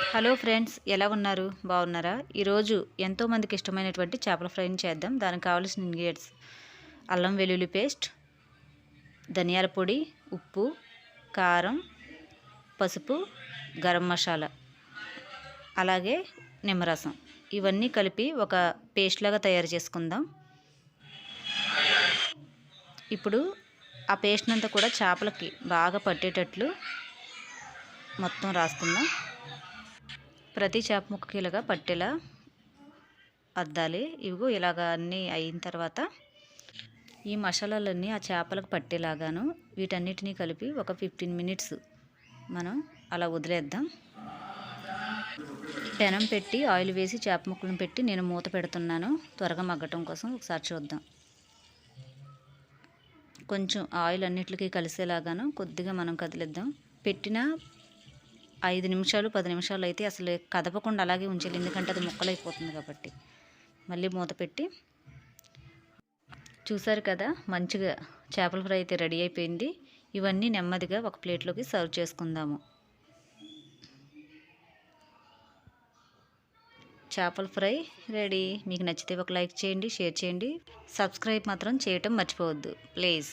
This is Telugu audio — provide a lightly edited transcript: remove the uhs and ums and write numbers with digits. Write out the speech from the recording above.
హలో ఫ్రెండ్స్, ఎలా ఉన్నారు? బాగున్నారా? ఈరోజు ఎంతోమందికి ఇష్టమైనటువంటి చేపల ఫ్రైని చేద్దాం. దానికి కావాల్సిన ఇంగ్రీడియంట్స్: అల్లం వెల్లుల్లి పేస్ట్, ధనియాల పొడి, ఉప్పు, కారం, పసుపు, గరం మసాలా, అలాగే నిమ్మరసం. ఇవన్నీ కలిపి ఒక పేస్ట్ లాగా తయారు చేసుకుందాం. ఇప్పుడు ఆ పేస్ట్ అంతా కూడా చేపలకి బాగా పట్టేటట్లు మొత్తం రాసుకుందాం. ప్రతి చేప ముక్కకి ఇలాగా పట్టేలా అద్దాలి. ఇవిగో ఇలాగా అన్నీ అయిన తర్వాత ఈ మసాలాలన్నీ ఆ చేపలకు పట్టేలాగాను వీటన్నిటినీ కలిపి ఒక 15 మినిట్స్ మనం అలా వదిలేద్దాం. పెనం పెట్టి ఆయిల్ వేసి చేప ముక్కలను పెట్టి నేను మూత పెడుతున్నాను త్వరగా మగ్గటం కోసం. ఒకసారి చూద్దాం. కొంచెం ఆయిల్ అన్నిటికీ కలిసేలాగాను కొద్దిగా మనం కదిలిద్దాం. పెట్టిన 5 నిమిషాలు 10 నిమిషాలు అయితే అసలు కదపకుండా అలాగే ఉంచాలి, ఎందుకంటే అది ముక్కలైపోతుంది కాబట్టి. మళ్ళీ మూత పెట్టి చూసారు కదా, మంచిగా చేపల ఫ్రై అయితే రెడీ అయిపోయింది. ఇవన్నీ నెమ్మదిగా ఒక ప్లేట్లోకి సర్వ్ చేసుకుందాము. చేపల ఫ్రై రెడీ. మీకు నచ్చితే ఒక లైక్ చేయండి, షేర్ చేయండి, సబ్స్క్రైబ్ మాత్రం చేయటం మర్చిపోవద్దు ప్లీజ్.